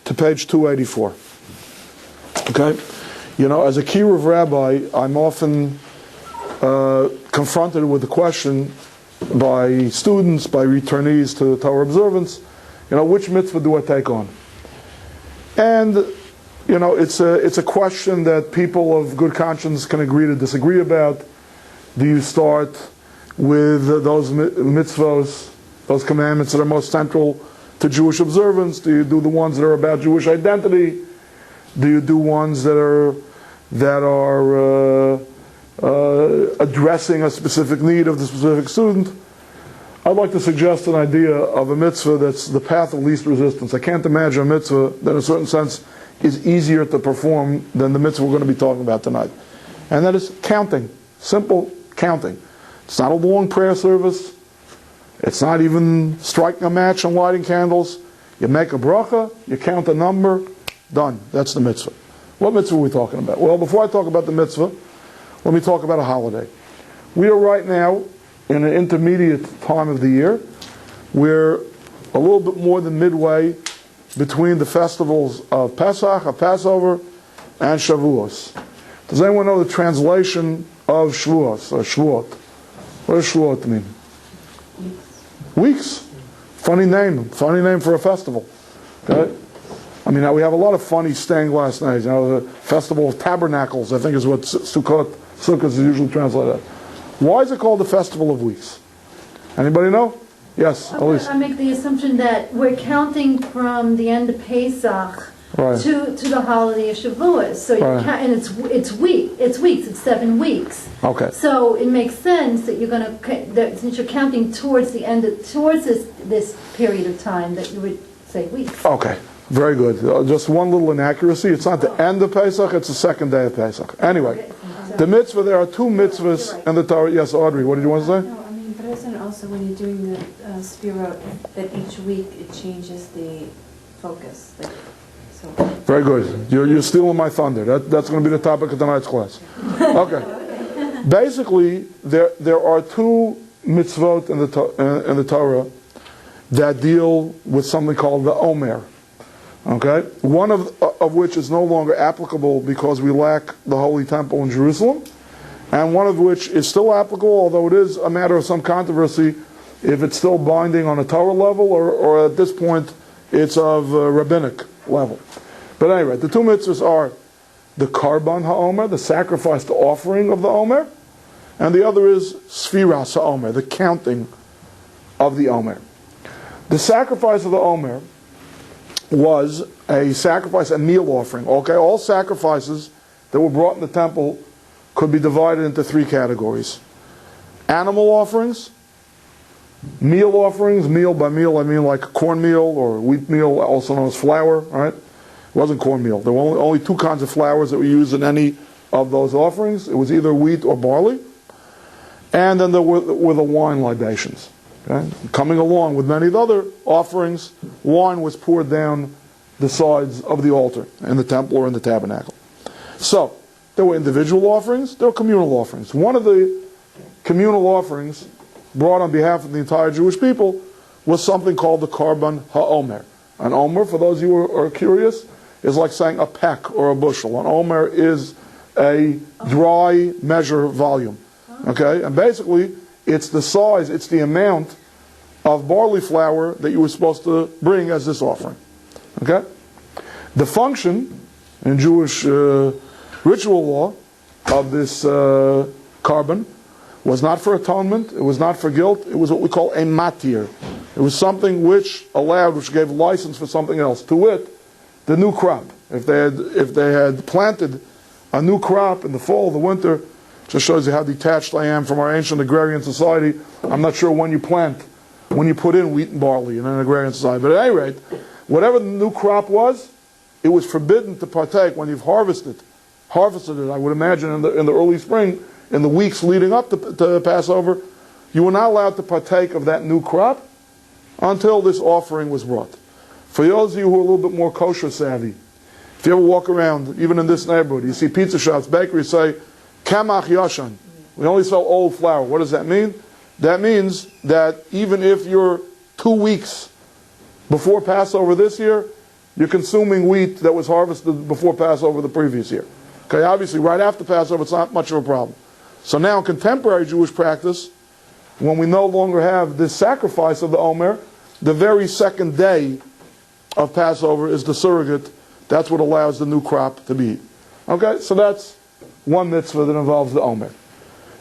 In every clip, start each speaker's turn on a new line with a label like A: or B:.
A: to page 284. Okay? You know, as a kiruv rabbi, I'm often confronted with the question by students, by returnees to Torah observance, you know, which mitzvah do I take on? And, you know, it's a question that people of good conscience can agree to disagree about. Do you start with those mitzvahs, those commandments that are most central to Jewish observance? Do you do the ones that are about Jewish identity? Do you do ones that are addressing a specific need of the specific student? I'd like to suggest an idea of a mitzvah that's the path of least resistance. I can't imagine a mitzvah that in a certain sense is easier to perform than the mitzvah we're going to be talking about tonight. And that is counting. Simple counting. It's not a long prayer service. It's not even striking a match and lighting candles. You make a bracha, you count a number, done. That's the mitzvah. What mitzvah are we talking about? Well, before I talk about the mitzvah, let me talk about a holiday. We are right now in an intermediate time of the year. We're a little bit more than midway between the festivals of Pesach, of Passover, and Shavuos. Does anyone know the translation of Shavuos, or Shavuot? What does Shavuot mean? Weeks. Funny name for a festival. Okay? I mean, now we have a lot of funny stained glass names. You know, the Festival of Tabernacles, I think is what Sukkot is usually translated as. Why is it called the Festival of Weeks? Anybody know? Yes, Elise.
B: I make the assumption that we're counting from the end of Pesach to the holiday of Shavuos. So you and it's weeks. It's 7 weeks.
A: Okay.
B: So it makes sense that you're going to since you're counting towards the end towards this period of time that you would say weeks.
A: Okay. Very good. Just one little inaccuracy. It's not the end of Pesach, it's the second day of Pesach. Anyway, the mitzvah, there are two mitzvahs in the Torah. Yes, Audrey, what did you want to say?
C: No, I mean, but isn't also when you're doing the Sefirat, that each week it changes the focus.
A: Very good. You're stealing my thunder. That's going to be the topic of tonight's class. Okay. Basically, there are two mitzvot in the Torah that deal with something called the HaOmer. Okay, one of which is no longer applicable because we lack the Holy Temple in Jerusalem, and one of which is still applicable, although it is a matter of some controversy if it's still binding on a Torah level or at this point it's of a rabbinic level. But anyway, the two mitzvahs are the Karban HaOmer, the sacrifice, the offering of the Omer, and the other is Sefirat HaOmer, the counting of the Omer. The sacrifice of the Omer was a sacrifice, a meal offering. Okay, all sacrifices that were brought in the temple could be divided into three categories. Animal offerings, meal offerings. Meal by meal I mean like cornmeal or wheat meal, also known as flour, right? It wasn't cornmeal. There were only two kinds of flours that were used in any of those offerings. It was either wheat or barley. And then there were the wine libations. Okay? Coming along with many of the other offerings, wine was poured down the sides of the altar in the temple or in the tabernacle. So, there were individual offerings, there were communal offerings. One of the communal offerings brought on behalf of the entire Jewish people was something called the Karban HaOmer. An Omer, for those of you who are curious, is like saying a peck or a bushel. An Omer is a dry measure volume. Okay? And basically, it's the size, it's the amount of barley flour that you were supposed to bring as this offering. Okay? The function in Jewish ritual law of this carbon was not for atonement, it was not for guilt, it was what we call a matir. It was something which gave license for something else. To wit, the new crop. If they had planted a new crop in the fall, the winter, just shows you how detached I am from our ancient agrarian society. I'm not sure when you put in wheat and barley in an agrarian society. But at any rate, whatever the new crop was, it was forbidden to partake when you've harvested it, I would imagine in the early spring, in the weeks leading up to Passover, you were not allowed to partake of that new crop until this offering was brought. For those of you who are a little bit more kosher savvy, if you ever walk around, even in this neighborhood, you see pizza shops, bakeries say, Kamach Yashan. We only sell old flour. What does that mean? That means that even if you're 2 weeks before Passover this year, you're consuming wheat that was harvested before Passover the previous year. Okay, obviously right after Passover it's not much of a problem. So now in contemporary Jewish practice, when we no longer have this sacrifice of the Omer, the very second day of Passover is the surrogate. That's what allows the new crop to be eaten. Okay, so that's one mitzvah that involves the Omer.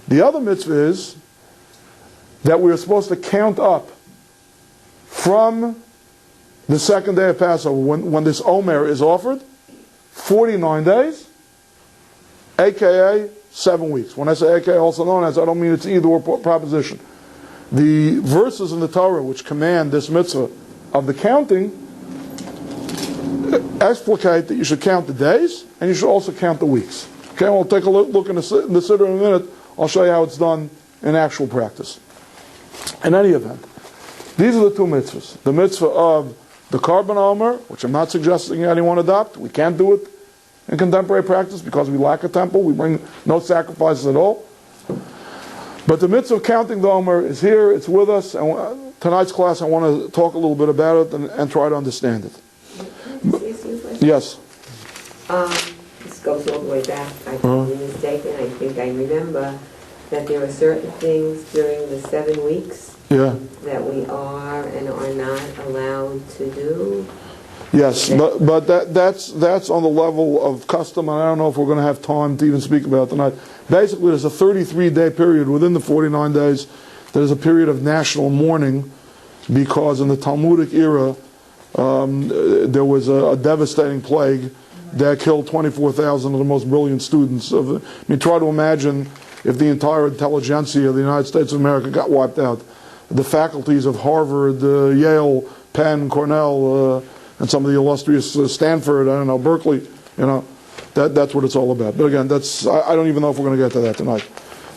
A: The other mitzvah is that we are supposed to count up from the second day of Passover, when this Omer is offered, 49 days, aka 7 weeks. When I say aka, also known as, I don't mean it's either or proposition. The verses in the Torah which command this mitzvah of the counting explicate that you should count the days and you should also count the weeks. Okay, we'll take a look in the Siddur in a minute. I'll show you how it's done in actual practice. In any event, these are the two mitzvahs. The mitzvah of the Karban Omer, which I'm not suggesting anyone adopt. We can't do it in contemporary practice because we lack a temple. We bring no sacrifices at all. But the mitzvah of counting the Omer is here. It's with us. And tonight's class, I want to talk a little bit about it and try to understand it. Yes.
D: This goes all the way back. I could be mistaken. I think I remember that there are certain things during the 7 weeks that we are and are not allowed to do.
A: Yes, but that's on the level of custom, and I don't know if we're going to have time to even speak about it tonight. Basically, there's a 33-day period within the 49 days that is a period of national mourning, because in the Talmudic era, there was a devastating plague that killed 24,000 of the most brilliant students. Try to imagine if the entire intelligentsia of the United States of America got wiped out. The faculties of Harvard, Yale, Penn, Cornell, and some of the illustrious Stanford, Berkeley, that's what it's all about. But again, I don't even know if we're going to get to that tonight.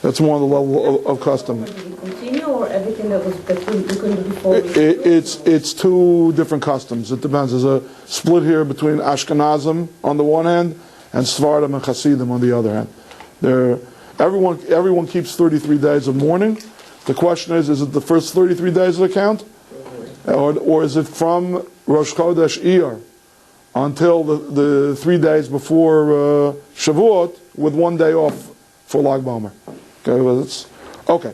A: That's more on the level of custom.
E: Continue, or everything that we couldn't do before?
A: It's two different customs. It depends. There's a split here between Ashkenazim on the one hand and Sephardim and Hasidim on the other hand. Everyone keeps 33 days of mourning. The question is it the first 33 days of the count? Or is it from Rosh Chodesh Iyar until the 3 days before Shavuot with 1 day off for Lag BaOmer? Okay.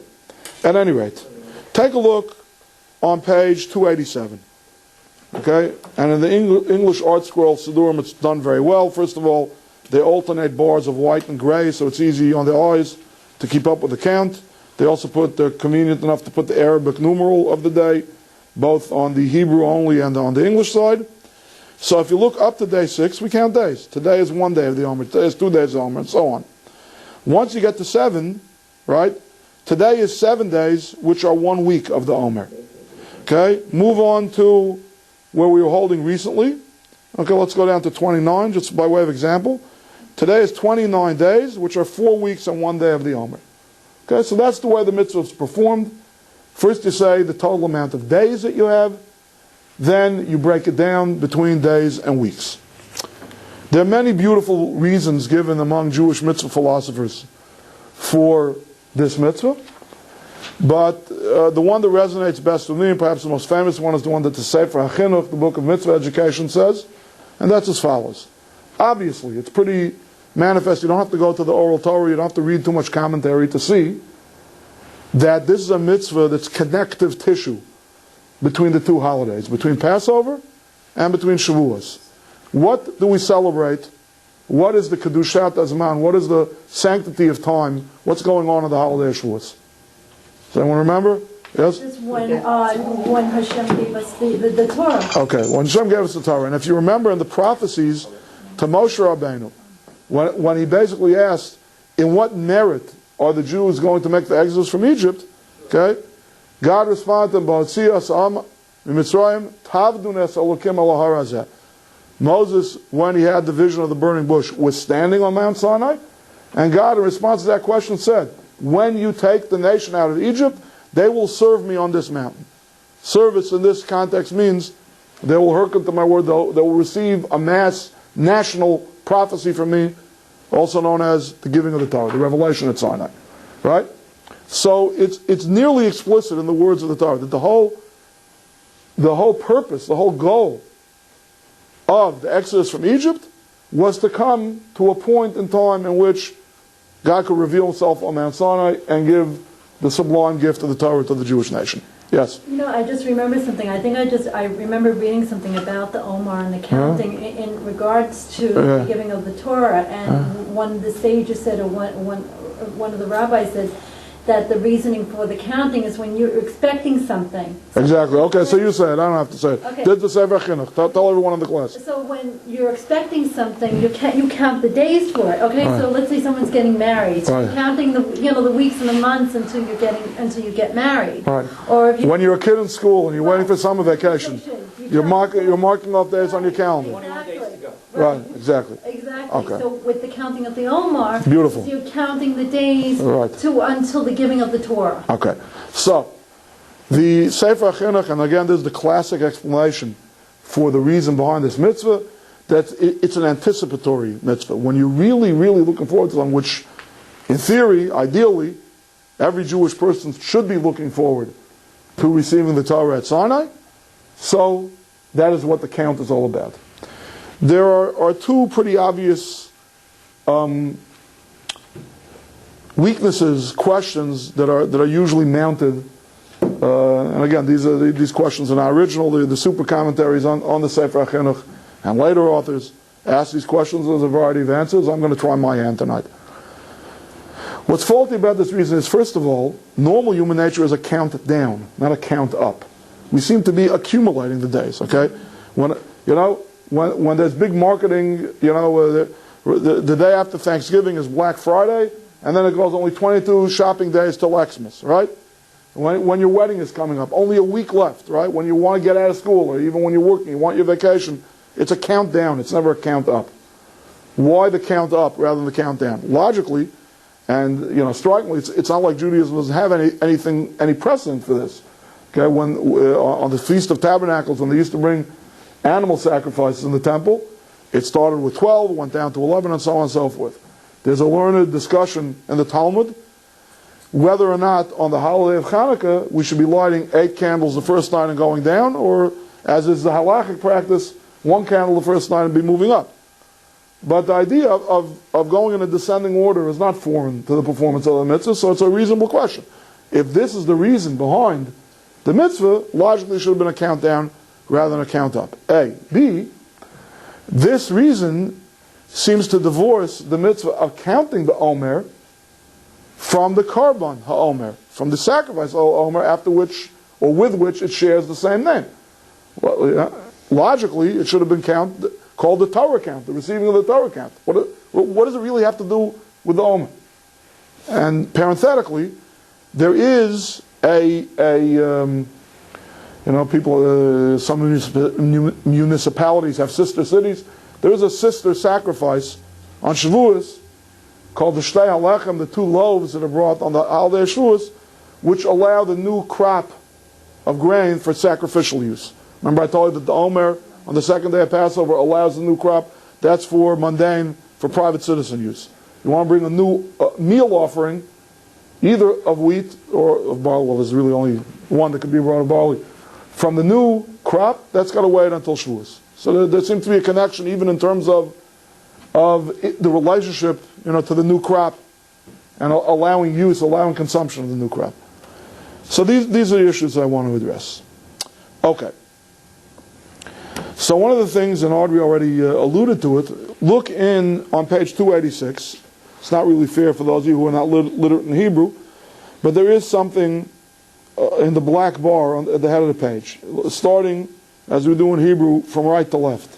A: At any rate, take a look on page 287. Okay? And in the English Art Scroll Siddurim, it's done very well. First of all, they alternate bars of white and gray, so it's easy on the eyes to keep up with the count. They're convenient enough to put the Arabic numeral of the day, both on the Hebrew only and on the English side. So if you look up to day 6, we count days. Today is 1 day of the Omer, today is 2 days of the Omer, and so on. Once you get to 7, right, today is 7 days, which are 1 week of the Omer. Okay, move on to where we were holding recently. Okay, let's go down to 29, just by way of example. Today is 29 days, which are 4 weeks and 1 day of the Omer. Okay, so that's the way the mitzvah is performed. First you say the total amount of days that you have, then you break it down between days and weeks. There are many beautiful reasons given among Jewish mitzvah philosophers for this mitzvah, but the one that resonates best with me, and perhaps the most famous one, is the one that the Sefer HaChinuch, the book of mitzvah education, says, and that's as follows. Obviously, it's pretty manifest. You don't have to go to the oral Torah, you don't have to read too much commentary to see that this is a mitzvah that's connective tissue between the two holidays, between Passover and between Shavuos. What do we celebrate? What is the Kedushat Azman? What is the sanctity of time? What's going on in the holiday of Shavuos? Does anyone remember? Yes?
B: This is when Hashem gave us the Torah.
A: Okay, when Hashem gave us the Torah. And if you remember in the prophecies to Moshe Rabbeinu, when he basically asked, in what merit are the Jews going to make the exodus from Egypt? Okay, God responded to him, Moses, when he had the vision of the burning bush, was standing on Mount Sinai, and God, in response to that question, said, when you take the nation out of Egypt, they will serve me on this mountain. Service in this context means they will hearken to my word, they will receive a mass national prophecy from me, also known as the giving of the Torah, the revelation at Sinai. Right? So it's nearly explicit in the words of the Torah that the whole purpose, the whole goal of the Exodus from Egypt was to come to a point in time in which God could reveal himself on Mount Sinai and give the sublime gift of the Torah to the Jewish nation. Yes?
B: I just remember something. I remember reading something about the HaOmer and the counting in regards to the giving of the Torah. And one of the sages said, or one of the rabbis said, that the reasoning for the counting is when you're expecting something.
A: Exactly. Okay, so you say it. I don't have to say it.
B: Okay.
A: Did the Sefer Chinuch. Tell everyone in the class.
B: So when you're expecting something, you count the days for it. Okay, so let's say someone's getting married. So you're counting the weeks and the months until you get married.
A: Right.
B: Or if
A: when you're a kid in school and you're waiting for summer vacation, you're marking off days on your calendar.
B: Exactly.
A: Right. Exactly.
B: Exactly.
A: Okay.
B: So with the counting of the HaOmer,
A: beautiful.
B: So you're counting the days until the giving of the Torah.
A: Okay. So the Sefer Chinuch, and again, this is the classic explanation for the reason behind this mitzvah, that it's an anticipatory mitzvah. When you're really, really looking forward to something, which in theory, ideally, every Jewish person should be looking forward to receiving the Torah at Sinai, so that is what the count is all about. There are two pretty obvious weaknesses, questions that are usually mounted, and again, these questions are not original. The super commentaries on the Sefer Chinuch and later authors ask these questions. There's a variety of answers. I'm going to try my hand tonight. What's faulty about this reason is, first of all, normal human nature is a count down, not a count up. We seem to be accumulating the days. Okay, when there's big marketing, the day after Thanksgiving is Black Friday, and then it goes only 22 shopping days till Xmas, right? When your wedding is coming up, only a week left, right? When you want to get out of school, or even when you're working, you want your vacation, it's a countdown, it's never a count up. Why the count up rather than the countdown? Logically, and strikingly, it's not like Judaism doesn't have any precedent for this. Okay, when on the Feast of Tabernacles, when they used to bring animal sacrifices in the temple, it started with 12, went down to 11, and so on and so forth. There's a learned discussion in the Talmud whether or not on the holiday of Hanukkah we should be lighting 8 candles the first night and going down, or, as is the halachic practice, 1 candle the first night and be moving up. But the idea of going in a descending order is not foreign to the performance of the mitzvah, so it's a reasonable question. If this is the reason behind the mitzvah, logically it should have been a countdown rather than a count up. A. B. This reason seems to divorce the mitzvah of counting the HaOmer from the Karban HaOmer, from the sacrifice HaOmer, after which, or with which, it shares the same name. Well, logically, it should have been called the Torah count, the receiving of the Torah count. What does it really have to do with the HaOmer? And parenthetically, there is some municipalities have sister cities. There is a sister sacrifice on Shavuos called the Shtei HaLechem, the 2 loaves that are brought on the holiday of Shavuos, which allow the new crop of grain for sacrificial use. Remember I told you that the HaOmer on the second day of Passover allows the new crop. That's for mundane, for private citizen use. You want to bring a new meal offering, either of wheat or of barley. Well, there's really only one that could be brought of barley. From the new crop, that's got to wait until Shavuos. So there seems to be a connection, even in terms of the relationship, to the new crop, and allowing consumption of the new crop. So these are the issues I want to address. Okay. So one of the things, and Audrey already alluded to it, look on page 286. It's not really fair for those of you who are not literate in Hebrew, but there is something in the black bar at the head of the page, starting, as we do in Hebrew, from right to left.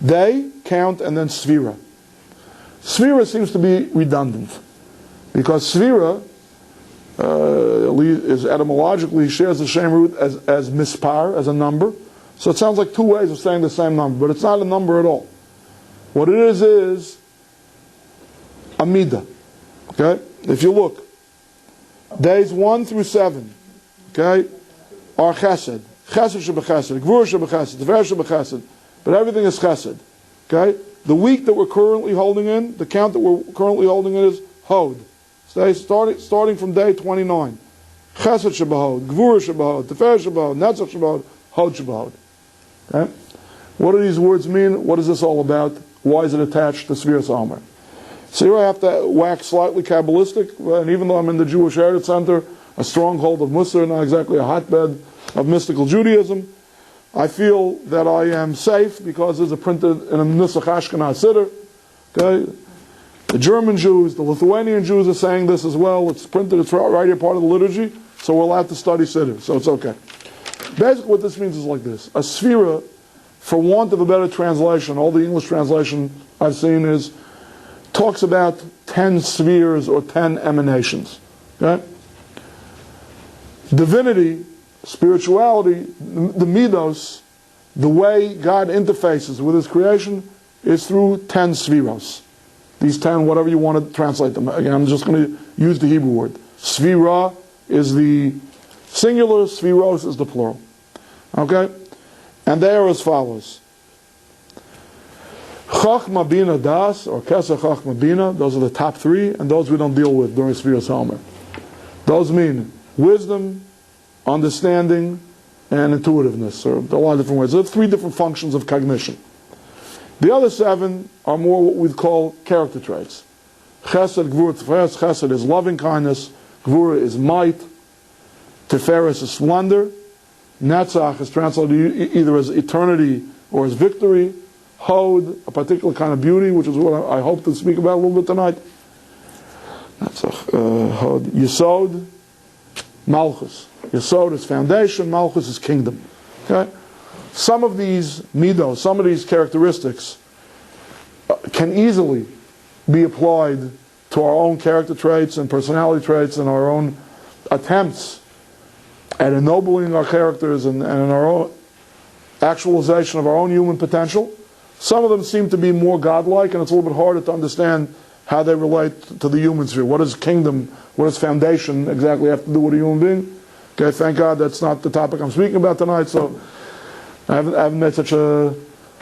A: They, count, and then Sefira. Sefira seems to be redundant, because Sefira is etymologically shares the same root as mispar, as a number. So it sounds like 2 ways of saying the same number, but it's not a number at all. What it is a midah. Okay? If you look, days 1 through 7, okay, are chesed. Chesed shebechesed, gvur shebechesed, tefer shebechesed. But everything is chesed. Okay? The week that we're currently holding in, the count that we're currently holding in is hod. So starting from day 29. Chesed shebehod, gvur shebehod, tefer shebehod, netzach shebehod, hod shebehod. Okay? What do these words mean? What is this all about? Why is it attached to Sefirat HaOmer? So here I have to wax slightly Kabbalistic, and even though I'm in the Jewish Heritage Center, a stronghold of Musar, not exactly a hotbed of mystical Judaism, I feel that I am safe because there's a printed in a Nusach Ashkenaz Siddur. Okay? The German Jews, the Lithuanian Jews are saying this as well. It's printed, it's right here, part of the liturgy, so we're allowed to study Siddur, so it's okay. Basically what this means is like this. A Sefira, for want of a better translation, all the English translation I've seen talks about 10 spheres or 10 emanations. Okay? Divinity, spirituality, the midos, the way God interfaces with His creation is through 10 spheros. These 10, whatever you want to translate them. Again, I'm just going to use the Hebrew word. Sphira is the singular, spheros is the plural. Okay? And they are as follows. Chachma Bina Das, or Kesach Chachma Bina, those are the top three, and those we don't deal with during Sefirat HaOmer. Those mean wisdom, understanding, and intuitiveness, or a lot of different ways. There are three different functions of cognition. The other 7 are more what we'd call character traits. Chesed, Gvura, Tiferes. Chesed is loving kindness, Gvura is might, Tiferes is splendor, Netzach is translated either as eternity or as victory, Hod, a particular kind of beauty, which is what I hope to speak about a little bit tonight. Netzach, Hod, Yesod, Malchus. Yesod is foundation, Malchus is kingdom. Okay? Some of these midos, some of these characteristics can easily be applied to our own character traits and personality traits and our own attempts at ennobling our characters and in our own actualization of our own human potential. Some of them seem to be more godlike, and it's a little bit harder to understand how they relate to the human sphere. What does kingdom, what does foundation exactly have to do with a human being? Okay, thank God that's not the topic I'm speaking about tonight, so I haven't made such a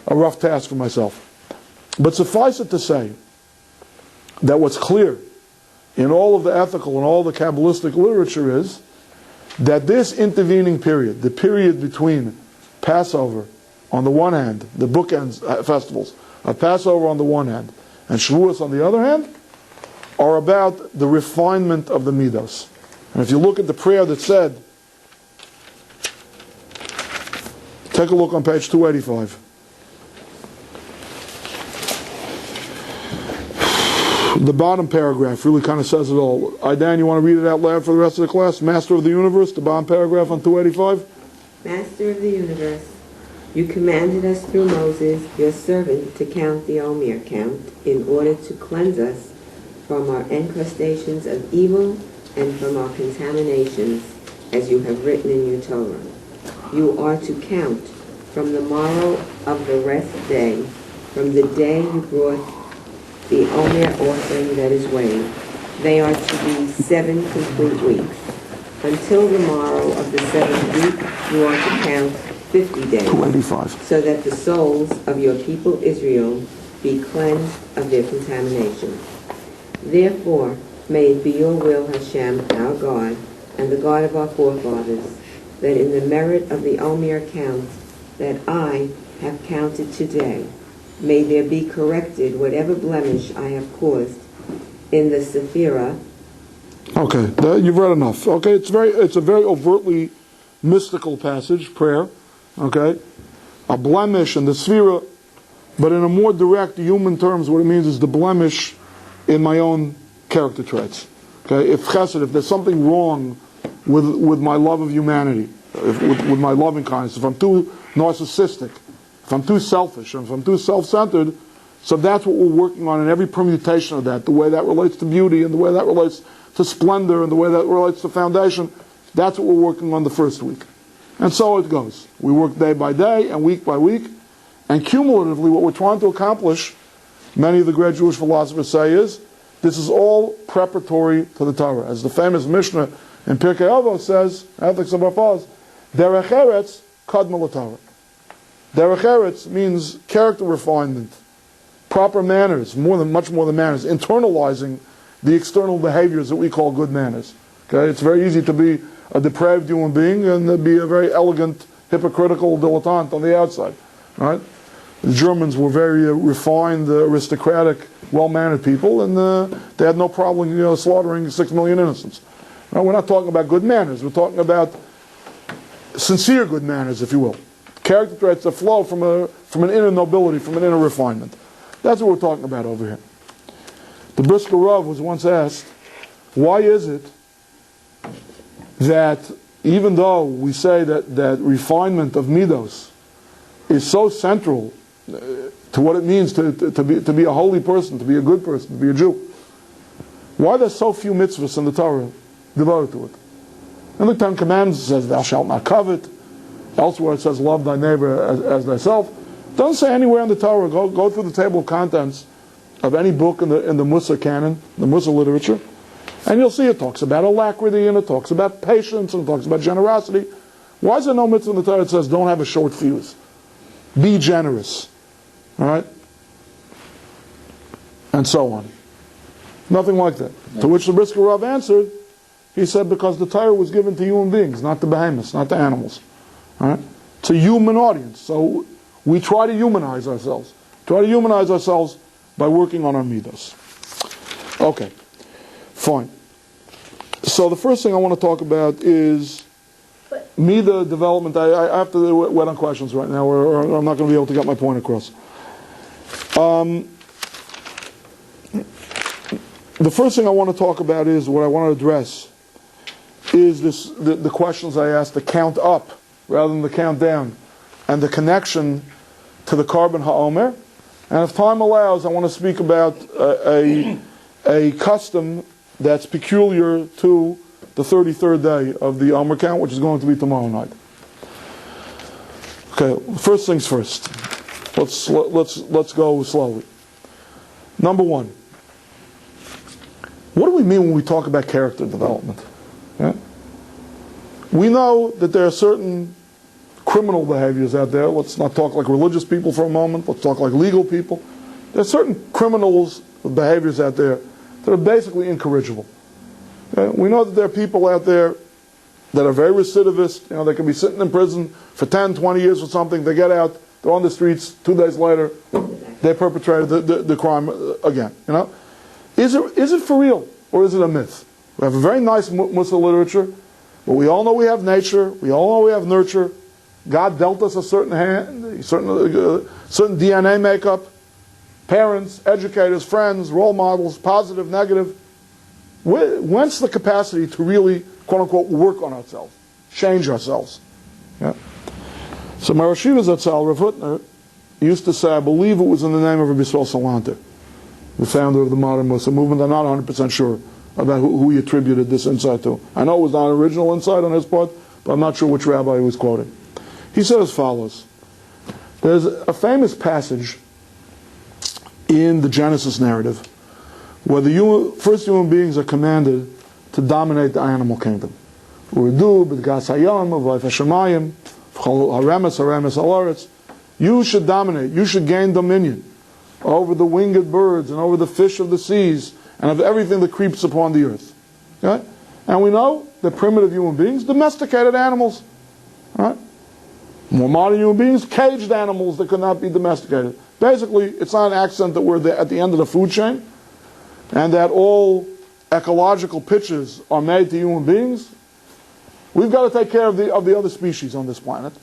A: rough task for myself. But suffice it to say that what's clear in all of the ethical and all the Kabbalistic literature is that this intervening period, the period between Passover on the one hand, the bookends festivals of Passover on the one hand, and Shavuos on the other hand, are about the refinement of the midos. And if you look at the prayer that said, take a look on page 285. The bottom paragraph really kind of says it all. Dan, you want to read it out loud for the rest of the class? Master of the universe, the bottom paragraph on 285.
D: Master of the universe, you commanded us through Moses, your servant, to count the HaOmer count in order to cleanse us from our incrustations of evil and from our contaminations, as you have written in your Torah. You are to count from the morrow of the rest day, from the day you brought the HaOmer offering that is weighed. They are to be 7 complete weeks. Until the morrow of the 7th week, you are to count 50 days,
A: 285.
D: so that the souls of your people Israel be cleansed of their contamination. Therefore, may it be your will, Hashem, our God, and the God of our forefathers, that in the merit of the HaOmer count that I have counted today, may there be corrected whatever blemish I have caused in the Sefirat.
A: Okay, you've read enough. Okay, it's a very overtly mystical passage, prayer. Okay, a blemish in the Sefirat, but in a more direct human terms, what it means is the blemish in my own character traits. Okay, if chesed, if there's something wrong with my love of humanity, with my loving kindness, if I'm too narcissistic, if I'm too selfish, if I'm too self-centered, so that's what we're working on in every permutation of that, the way that relates to beauty and the way that relates to splendor and the way that relates to foundation. That's what we're working on the first week. And so it goes. We work day by day and week by week, and cumulatively what we're trying to accomplish, many of the great Jewish philosophers say, is this is all preparatory to the Torah. As the famous Mishnah in Pirkei Avos says, Ethics of Our Fathers, Derech Eretz Kadma l'Torah. Derech Eretz means character refinement, proper manners, much more than manners, internalizing the external behaviors that we call good manners. Okay, it's very easy to be a depraved human being and to be a very elegant, hypocritical dilettante on the outside. Right? The Germans were very refined, aristocratic, well-mannered people, and they had no problem, slaughtering 6 million innocents. Now, we're not talking about good manners. We're talking about sincere good manners, if you will. Character traits that flow from an inner nobility, from an inner refinement. That's what we're talking about over here. The Brisker Rav was once asked, why is it that even though we say that refinement of midos is so central to what it means to be a holy person, to be a good person, to be a Jew, why are there so few mitzvahs in the Torah devoted to it? In the Ten Commandments it says, thou shalt not covet. Elsewhere it says, love thy neighbor as thyself. It doesn't say anywhere in the Torah, go through the table of contents of any book in the Mussar canon, the Mussar literature, and you'll see it talks about alacrity, and it talks about patience, and it talks about generosity. Why is there no mitzvah in the Torah that says, don't have a short fuse? Be generous. All right? And so on. Nothing like that. To which the Brisker Rav answered, he said, because the Torah was given to human beings, not the behemoths, not the animals. All right? It's a human audience. So we try to humanize ourselves. Try to humanize ourselves by working on our midos. Okay. Fine. So the first thing I want to talk about is midah development. I have to wait on questions right now, or I'm not going to be able to get my point across. The first thing I want to talk about is, what I want to address is the questions I asked, the count up rather than the count down, and the connection to the carbon HaOmer. And if time allows, I want to speak about a custom that's peculiar to the 33rd day of the HaOmer count, which is going to be tomorrow night. Okay, first things first. Let's go slowly. Number one. What do we mean when we talk about character development? Yeah? We know that there are certain criminal behaviors out there. Let's not talk like religious people for a moment. Let's talk like legal people. There are certain criminals behaviors out there that are basically incorrigible. Yeah? We know that there are people out there that are very recidivist. They can be sitting in prison for 10, 20 years or something. They get out, they're on the streets, 2 days later, they perpetrated the crime again. Is it for real, or is it a myth? We have a very nice Mussar literature, but we all know we have nature, we all know we have nurture. God dealt us a certain hand, certain DNA makeup, parents, educators, friends, role models, positive, negative. Whence the capacity to really, quote unquote, work on ourselves, change ourselves? Yeah. So my Rosh Yeshiva Zatzal, Rav Hutner, used to say, I believe it was in the name of Rabbi Salanter, the founder of the modern Mussar movement. I'm not 100% sure about who he attributed this insight to. I know it was not an original insight on his part, but I'm not sure which rabbi he was quoting. He said as follows. There's a famous passage in the Genesis narrative where the first human beings are commanded to dominate the animal kingdom. You should dominate, you should gain dominion over the winged birds and over the fish of the seas and of everything that creeps upon the earth. Right? And we know that primitive human beings domesticated animals. Right? More modern human beings caged animals that could not be domesticated. Basically, it's not an accident that we're at the end of the food chain and that all ecological pitches are made to human beings. We've got to take care of the other species on this planet.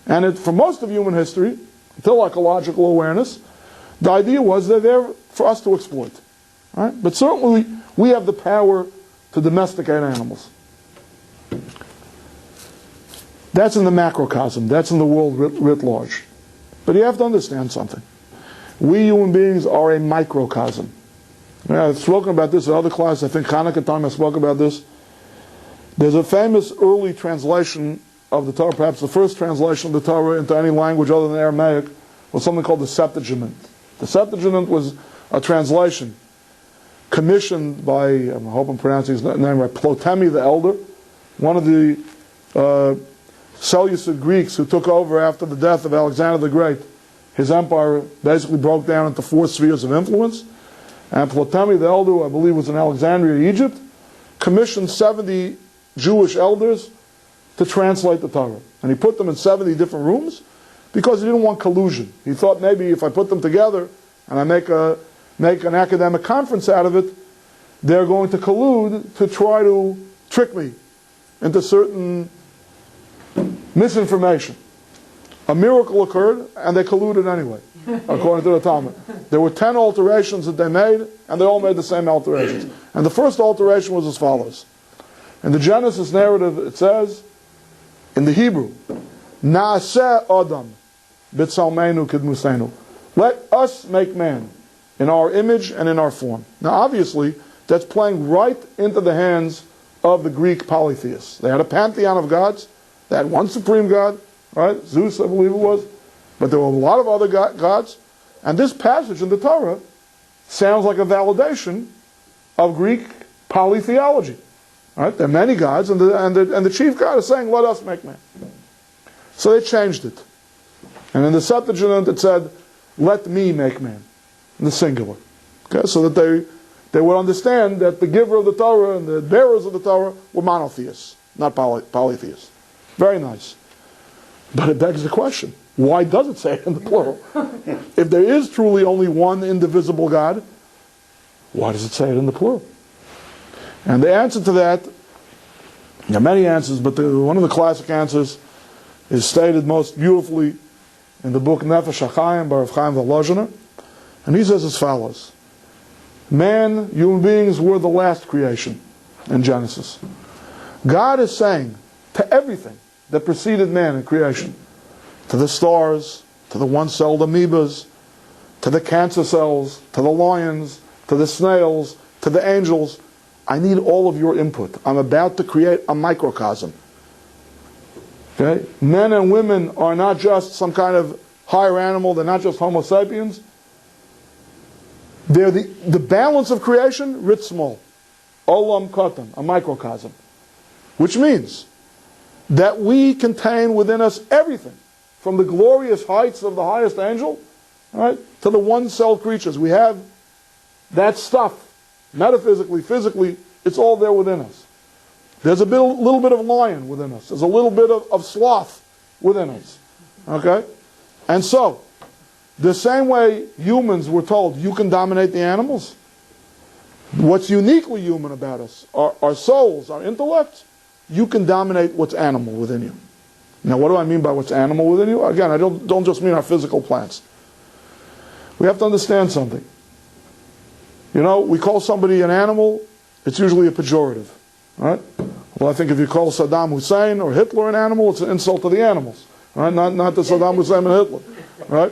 A: And for most of human history, until ecological awareness, the idea was they're there for us to exploit. Right? But certainly we have the power to domesticate animals. That's in the macrocosm. That's in the world writ large. But you have to understand something. We human beings are a microcosm. I've spoken about this in other classes. I think Hanukkah time I spoke about this. There's a famous early translation of the Torah, perhaps the first translation of the Torah into any language other than Aramaic, was something called the Septuagint. The Septuagint was a translation commissioned by, I hope I'm pronouncing his name right, Ptolemy the Elder, one of the Seleucid Greeks who took over after the death of Alexander the Great. His empire basically broke down into 4 spheres of influence. And Ptolemy the Elder, who I believe was in Alexandria, Egypt, commissioned 70 Jewish elders to translate the Torah. And he put them in 70 different rooms, because he didn't want collusion. He thought maybe if I put them together and I make an academic conference out of it, they're going to collude to try to trick me into certain misinformation. A miracle occurred, and they colluded anyway, according to the Talmud. There were 10 alterations that they made, and they all made the same alterations. And the first alteration was as follows. In the Genesis narrative, it says, in the Hebrew, Naaseh Adam b'tzalmeinu kidmusenu. Let us make man in our image and in our form. Now, obviously, that's playing right into the hands of the Greek polytheists. They had a pantheon of gods. They had one supreme God, right? Zeus, I believe it was. But there were a lot of other gods. And this passage in the Torah sounds like a validation of Greek polytheology. Right? There are many gods, and the chief God is saying, let us make man. So they changed it. And in the Septuagint it said, let me make man, in the singular. Okay? So that they would understand that the giver of the Torah and the bearers of the Torah were monotheists, not polytheists. Very nice. But it begs the question, why does it say it in the plural? If there is truly only one indivisible God, why does it say it in the plural? And the answer to that, there are many answers, but one of the classic answers is stated most beautifully in the book Nefesh HaChaim by Rav Chaim Volozhiner. And he says as follows. Man, human beings, were the last creation in Genesis. God is saying to everything that preceded man in creation, to the stars, to the one-celled amoebas, to the cancer cells, to the lions, to the snails, to the angels, I need all of your input. I'm about to create a microcosm. Okay? Men and women are not just some kind of higher animal, they're not just Homo sapiens. They're the balance of creation, writ small. Olam katan, a microcosm. Which means that we contain within us everything, from the glorious heights of the highest angel, right, to the one-celled creatures. We have that stuff, metaphysically, physically, it's all there within us. There's a little bit of lion within us. There's a little bit of sloth within us. Okay? And so, the same way humans were told, you can dominate the animals. What's uniquely human about us, our souls, our intellects, you can dominate what's animal within you. Now, what do I mean by what's animal within you? Again, I don't just mean our physical plants. We have to understand something. You know, we call somebody an animal, it's usually a pejorative. Right? Well, I think if you call Saddam Hussein or Hitler an animal, it's an insult to the animals. Right? Not to Saddam Hussein and Hitler. Right?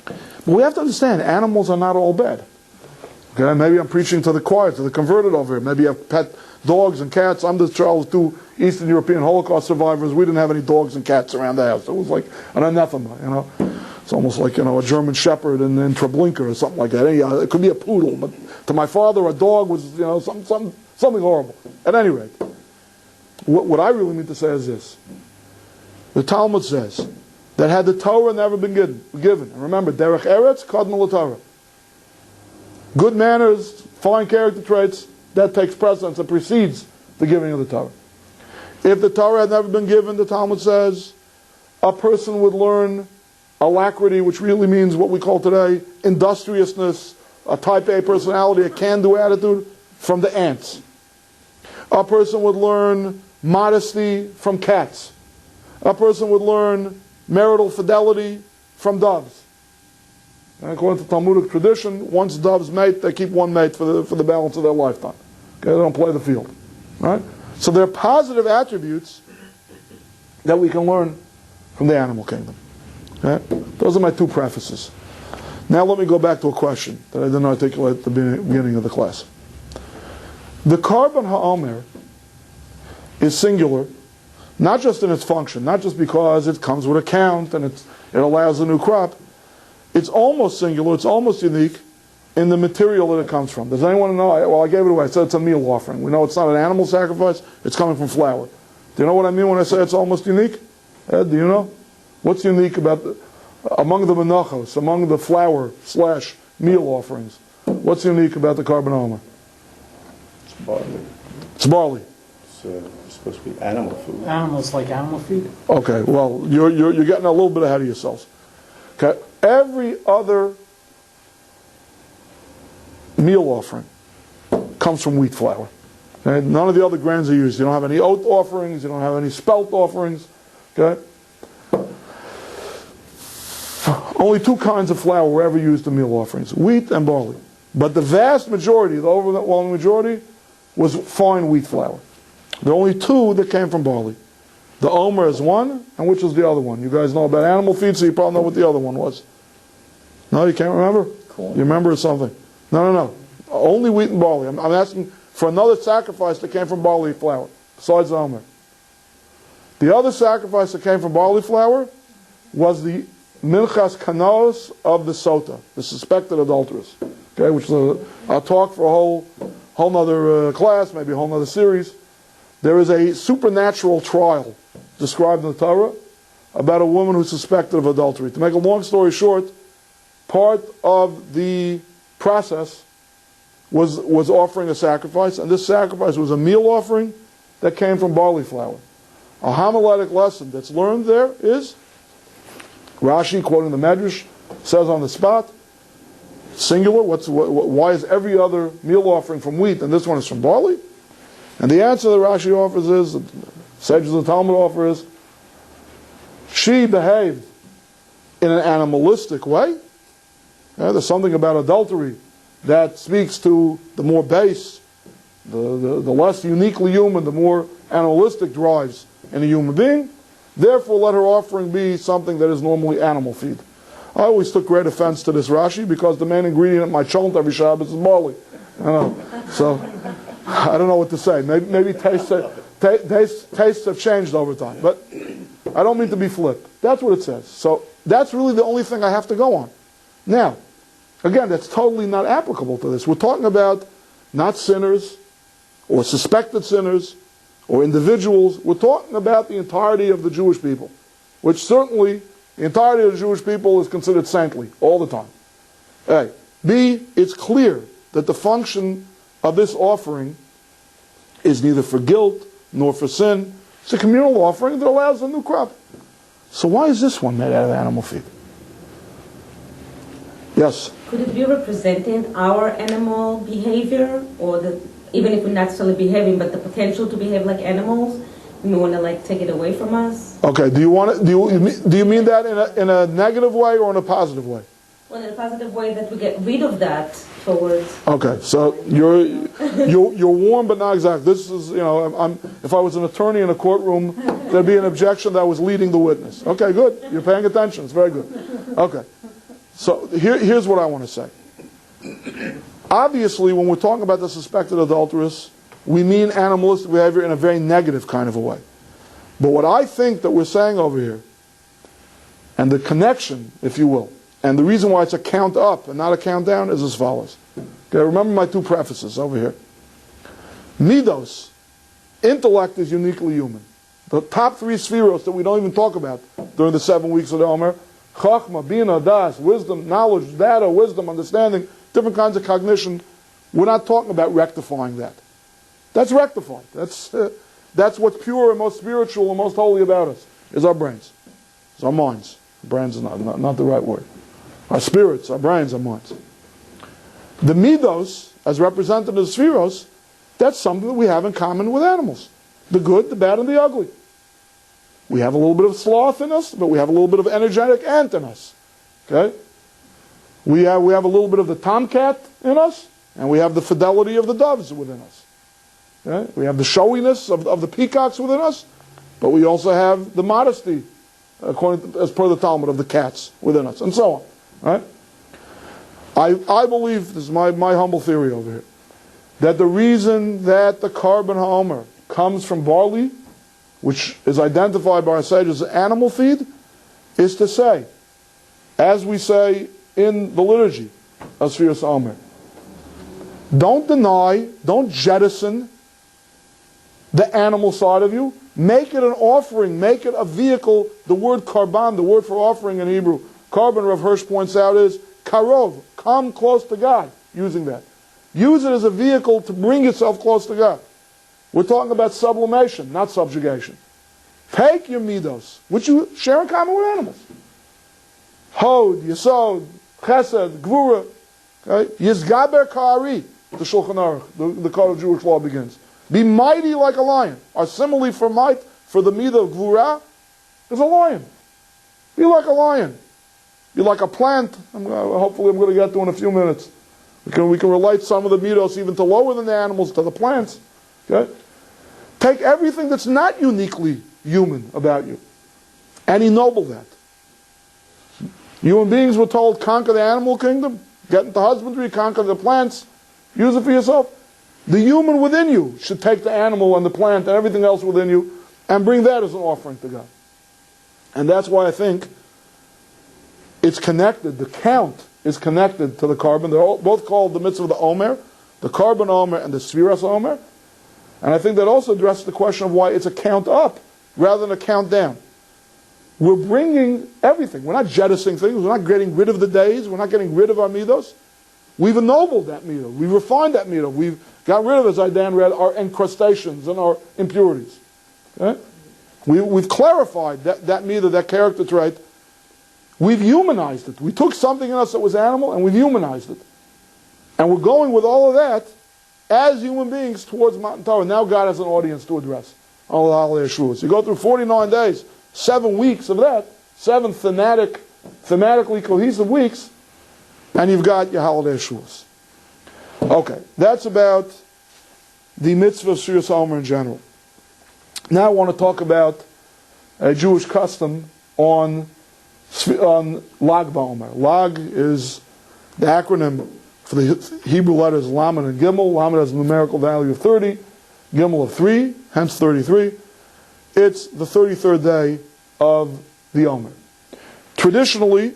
A: But we have to understand, animals are not all bad. Okay? Maybe I'm preaching to the choir, to the converted over here. Maybe you have pet dogs and cats. I'm the child of 2 Eastern European Holocaust survivors. We didn't have any dogs and cats around the house. It was like an anathema, you know. It's almost like, you know, a German Shepherd in Treblinka or something like that. It could be a poodle, but to my father, a dog was, you know, something horrible. At any rate, what I really mean to say is this. The Talmud says that had the Torah never been given, and remember, Derech Eretz, Kadma LaTorah. Good manners, fine character traits, that takes precedence and precedes the giving of the Torah. If the Torah had never been given, the Talmud says, a person would learn alacrity, which really means what we call today industriousness, a type A personality, a can-do attitude, from the ants. A person would learn modesty from cats. A person would learn marital fidelity from doves. And according to Talmudic tradition, once doves mate, they keep one mate for the balance of their lifetime. Okay, they don't play the field. Right? So there are positive attributes that we can learn from the animal kingdom. Okay? Those are my 2 prefaces. Now let me go back to a question that I didn't articulate at the beginning of the class. The carbon HaOmer is singular, not just in its function, not just because it comes with a count and it allows a new crop. It's almost singular, it's almost unique in the material that it comes from. Does anyone know? Well, I gave it away. I said it's a meal offering. We know it's not an animal sacrifice, it's coming from flour. Do you know what I mean when I say it's almost unique? Ed, do you know? What's unique about among the menachos, among the flour/meal offerings? What's unique about the carbon HaOmer?
F: It's barley.
A: It's barley.
F: supposed to be animal food.
G: Animals like animal feed?
A: Okay, well, you're getting a little bit ahead of yourselves. Okay, every other meal offering comes from wheat flour. Okay? None of the other grains are used. You don't have any oat offerings. You don't have any spelt offerings. Okay. Only two kinds of flour were ever used in meal offerings: wheat and barley. But the vast majority, the overwhelming majority, was fine wheat flour. There are only two that came from barley. The HaOmer is one, and which is the other one? You guys know about animal feed, so you probably know what the other one was. No, you can't remember?
G: Cool.
A: You remember something? No. Only wheat and barley. I'm asking for another sacrifice that came from barley flour, besides the HaOmer. The other sacrifice that came from barley flour was the Minchas Kanaos of the Sota, the suspected adulteress. Okay, which is I'll talk for a whole nother class, maybe a whole nother series. There is a supernatural trial described in the Torah about a woman who's suspected of adultery. To make a long story short, part of the process was offering a sacrifice, and this sacrifice was a meal offering that came from barley flour. A homiletic lesson that's learned there is, Rashi, quoting the Medrash, says on the spot, singular, why is every other meal offering from wheat and this one is from barley? And the answer that Rashi offers is, the sages of the Talmud offer is, she behaved in an animalistic way. There's something about adultery that speaks to the more base, the less uniquely human, the more animalistic drives in a human being. Therefore, let her offering be something that is normally animal feed. I always took great offense to this Rashi because the main ingredient at my cholent every Shabbos is barley. So I don't know what to say. Maybe tastes have changed over time. But I don't mean to be flip. That's what it says. So that's really the only thing I have to go on. Now, again, that's totally not applicable to this. We're talking about not sinners or suspected sinners or individuals. We're talking about the entirety of the Jewish people, which certainly the entirety of the Jewish people is considered saintly all the time. A. B, it's clear that the function of this offering is neither for guilt nor for sin. It's a communal offering that allows a new crop. So why is this one made out of animal feed? Yes?
E: Could it be representing our animal behavior, or even if we're not necessarily behaving, but the potential to behave like animals? We want to take it away from us.
A: Okay. Do you mean that in a negative way or in a positive way?
E: Well, in a positive way, that we get rid of that towards.
A: Okay. So you're warm, but not exact. This is if I was an attorney in a courtroom, there'd be an objection that I was leading the witness. Okay. Good. You're paying attention. It's very good. Okay. So here's what I want to say. Obviously, when we're talking about the suspected adulteress, we mean animalistic behavior in a very negative kind of a way. But what I think that we're saying over here, and the connection, if you will, and the reason why it's a count up and not a count down is as follows. Okay, remember my two prefaces over here. Midos, intellect is uniquely human. The top three spheros that we don't even talk about during the 7 weeks of the HaOmer, Chachma, Bina, Das, wisdom, knowledge, data, wisdom, understanding, different kinds of cognition. We're not talking about rectifying that. That's rectified. That's what's pure and most spiritual and most holy about us, is our brains. It's our minds. Brains is not the right word. Our spirits, our brains, our minds. The midos, as represented in the spheros, that's something that we have in common with animals. The good, the bad, and the ugly. We have a little bit of sloth in us, but we have a little bit of energetic ant in us. Okay? We have a little bit of the tomcat in us, and we have the fidelity of the doves within us. Okay? We have the showiness of the peacocks within us, but we also have the modesty, as per the Talmud, of the cats within us, and so on. Right? I believe, this is my humble theory over here, that the reason that the carbon HaOmer comes from barley, which is identified by our sages as animal feed, is to say, as we say in the liturgy of Sefirat HaOmer, don't deny, don't jettison the animal side of you. Make it an offering, make it a vehicle. The word karban, the word for offering in Hebrew, carbon, Rav Hirsch points out, is karov, come close to God, using that. Use it as a vehicle to bring yourself close to God. We're talking about sublimation, not subjugation. Take your midos, which you share in common with animals. Hod, Yesod, Chesed, Gvura, okay? Yizgaber Ka'ari, the Shulchan Aruch, the code of Jewish law begins. Be mighty like a lion. Our simile for might, for the midah of Gvura, is a lion. Be like a lion. Be like a plant. Hopefully I'm going to get to in a few minutes. We can relate some of the midos even to lower than the animals, to the plants. Okay? Take everything that's not uniquely human about you and ennoble that. Human beings were told, conquer the animal kingdom, get into husbandry, conquer the plants, use it for yourself. The human within you should take the animal and the plant and everything else within you and bring that as an offering to God. And that's why I think it's connected, the count is connected to the carbon. They're both called the mitzvah of the Omer, the carbon Omer and the Sefirat Omer. And I think that also addresses the question of why it's a count up rather than a count down. We're bringing everything. We're not jettisoning things. We're not getting rid of the days. We're not getting rid of our midos. We've ennobled that midah. We've refined that midah. We've got rid of, as Dan read, our encrustations and our impurities. Okay? We've clarified that midah, that character trait. We've humanized it. We took something in us that was animal and we've humanized it. And we're going with all of that as human beings towards Matan Torah. Now God has an audience to address. So you go through 49 days, 7 weeks of that, 7 thematically cohesive weeks, and you've got your holiday shuls. Okay, that's about the mitzvah of Sefirat HaOmer in general. Now I want to talk about a Jewish custom on Lag BaOmer. Lag is the acronym for the Hebrew letters Lamed and Gimel. Lamed has a numerical value of 30, Gimel of 3, hence 33. It's the 33rd day of the Omer. Traditionally,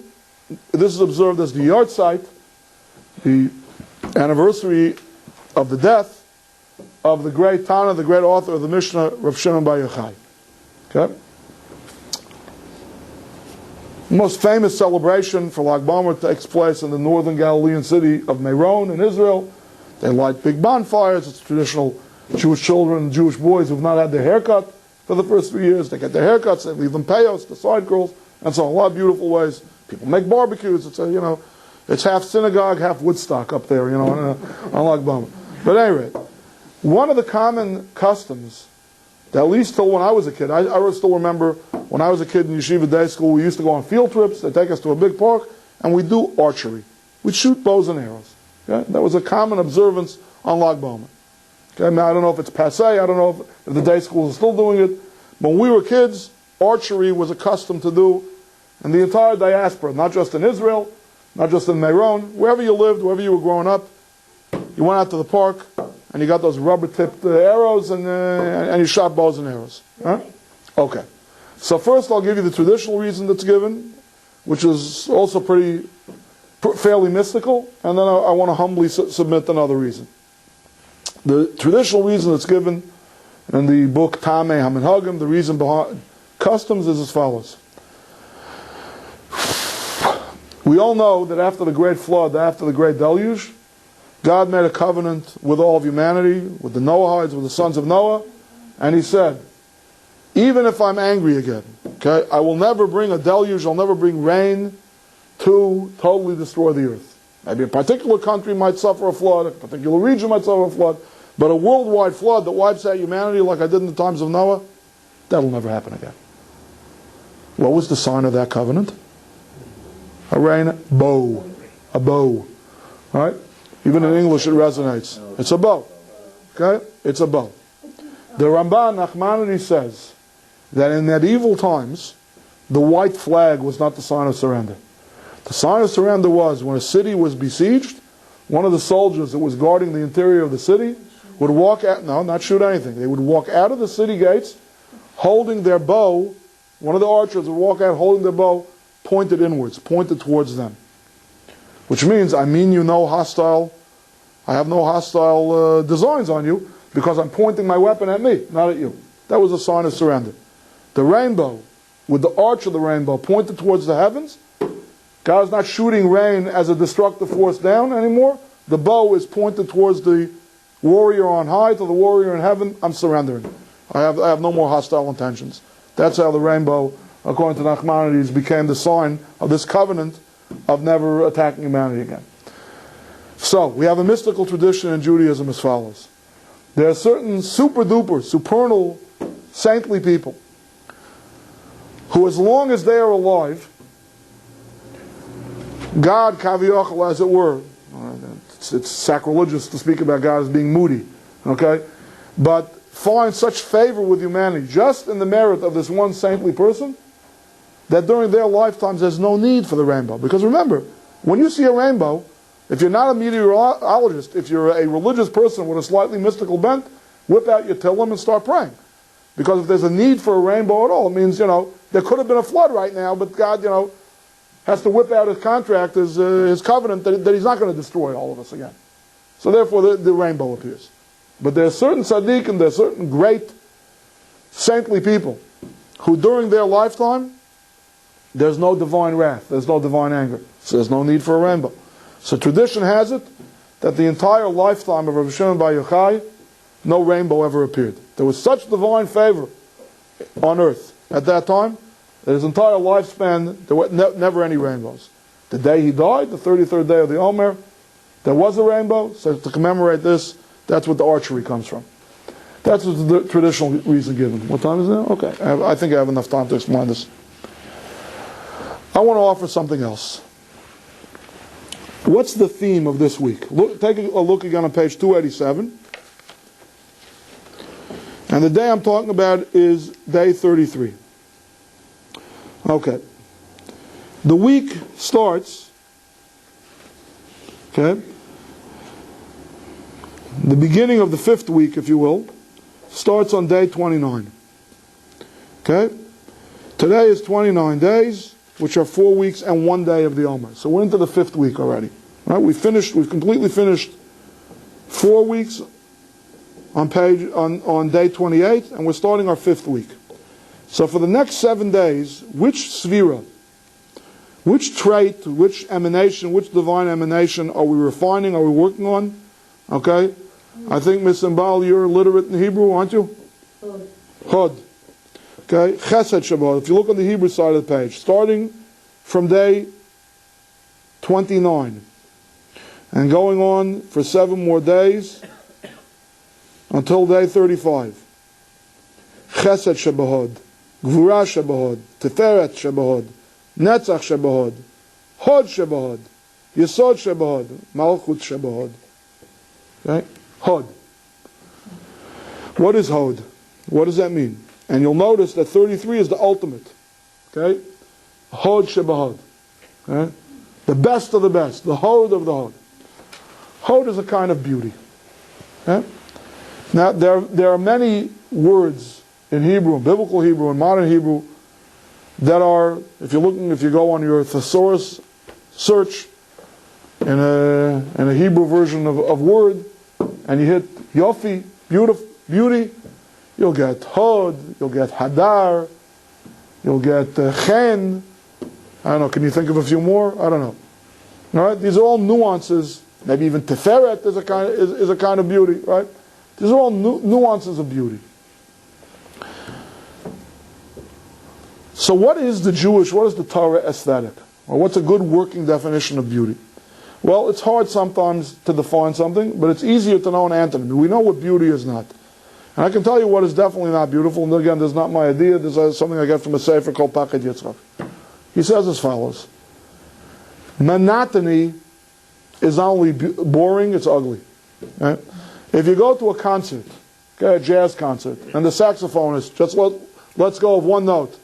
A: this is observed as the yard site, the anniversary of the death of the great Tana, the great author of the Mishnah, Rav Shimon Bar Yochai. Okay? The most famous celebration for Lag BaOmer takes place in the northern Galilean city of Meron in Israel. They light big bonfires. It's traditional Jewish children, Jewish boys who've not had their haircut for the first 3 years. They get their haircuts, they leave them payos, the side girls, and so on. A lot of beautiful ways. People make barbecues. It's it's half synagogue, half Woodstock up there, on Lag BaOmer. But anyway, one of the common customs, that at least till when I was a kid, I still remember when I was a kid in yeshiva day school, we used to go on field trips. They'd take us to a big park, and we'd do archery. We'd shoot bows and arrows. Okay? That was a common observance on Lag BaOmer. Okay? Now, I don't know if it's passé. I don't know if the day schools are still doing it. But when we were kids, archery was a custom to do in the entire diaspora, not just in Israel, not just in Meron. Wherever you lived, wherever you were growing up, you went out to the park, and you got those rubber-tipped arrows, and you shot bows and arrows. Huh? Okay. So first I'll give you the traditional reason that's given, which is also fairly mystical, and then I want to humbly submit another reason. The traditional reason that's given in the book Tamei HaMinhagim, the reason behind customs, is as follows. We all know that after the great flood, after the great deluge, God made a covenant with all of humanity, with the Noahites, with the sons of Noah, and He said, even if I'm angry again, okay, I will never bring a deluge, I'll never bring rain to totally destroy the earth. Maybe a particular country might suffer a flood, a particular region might suffer a flood, but a worldwide flood that wipes out humanity like I did in the times of Noah, that'll never happen again. What was the sign of that covenant? A rain bow. A bow. All right? Even in English it resonates. It's a bow. Okay? It's a bow. The Ramban Nachmanides says that in medieval times, the white flag was not the sign of surrender. The sign of surrender was when a city was besieged, one of the soldiers that was guarding the interior of the city would walk out, no, not shoot anything. They would walk out of the city gates holding their bow. One of the archers would walk out holding their bow pointed inwards, pointed towards them. Which means, I mean you no hostile, I have no hostile designs on you because I'm pointing my weapon at me, not at you. That was a sign of surrender. The rainbow, with the arch of the rainbow pointed towards the heavens, God's not shooting rain as a destructive force down anymore. The bow is pointed towards the warrior on high to the warrior in heaven, I'm surrendering. I have no more hostile intentions. That's how the rainbow, according to Nachmanides, became the sign of this covenant of never attacking humanity again. So, we have a mystical tradition in Judaism as follows. There are certain super-duper, supernal, saintly people who, as long as they are alive, God, kaviyachal, as it were, it's sacrilegious to speak about God as being moody, okay? But find such favor with humanity, just in the merit of this one saintly person, that during their lifetimes there's no need for the rainbow. Because remember, when you see a rainbow, if you're not a meteorologist, if you're a religious person with a slightly mystical bent, whip out your tillim and start praying. Because if there's a need for a rainbow at all, it means, there could have been a flood right now, but God, has to whip out his contract, his covenant, that he's not going to destroy all of us again. So therefore the rainbow appears. But there are certain tzaddikim, there are certain great saintly people who during their lifetime, there's no divine wrath, there's no divine anger. So there's no need for a rainbow. So tradition has it that the entire lifetime of Rabbi Shimon Bar Yochai, no rainbow ever appeared. There was such divine favor on earth at that time, that his entire lifespan, there were never any rainbows. The day he died, the 33rd day of the HaOmer, there was a rainbow. So to commemorate this, that's what the archery comes from. That's the traditional reason given. What time is it now? Okay, I think I have enough time to explain this. I want to offer something else. What's the theme of this week? Take a look again on page 287. And the day I'm talking about is day 33. Okay. The week starts, okay, the beginning of the 5th week, if you will, starts on day 29. Okay? Today is 29 days, which are 4 weeks and 1 day of the HaOmer. So we're into the 5th week already. Right? We've completely finished 4 weeks on day 28, and we're starting our 5th week. So for the next 7 days, which Sefirat, which trait, which emanation, which divine emanation are we refining, are we working on? Okay? I think, Ms. Mbal, you're literate in Hebrew, aren't you? Hod. Okay? Chesed Shabbat. If you look on the Hebrew side of the page, starting from day 29 and going on for 7 more days until day 35. Chesed Shabbat. Gvura Shabbat, Sefirat Shabbat, Netzach Shabbat, Hod Shabbat, Yesod Shabbat, Malchut Shabbat. Okay? Hod. What is Hod? What does that mean? And you'll notice that 33 is the ultimate. Okay? Hod Shabbat. Okay? The best of the best. The Hod of the Hod. Hod is a kind of beauty. Okay? Now, there are many words in Hebrew, in biblical Hebrew, in modern Hebrew, that are, if you go on your thesaurus search in a Hebrew version of word, and you hit Yofi, beauty, you'll get Hod, you'll get Hadar, you'll get Chen. I don't know, can you think of a few more? I don't know. All right? These are all nuances. Maybe even Sefirat is a kind of beauty, right? These are all nuances of beauty. So what is the Torah aesthetic? Or what's a good working definition of beauty? Well, it's hard sometimes to define something, but it's easier to know an antonym. We know what beauty is not. And I can tell you what is definitely not beautiful, and again, this is not my idea, this is something I get from a sefer called Pakad Yitzchak. He says as follows: monotony is not only boring, it's ugly. Right? If you go to a concert, okay, a jazz concert, and the saxophonist just lets go of one note,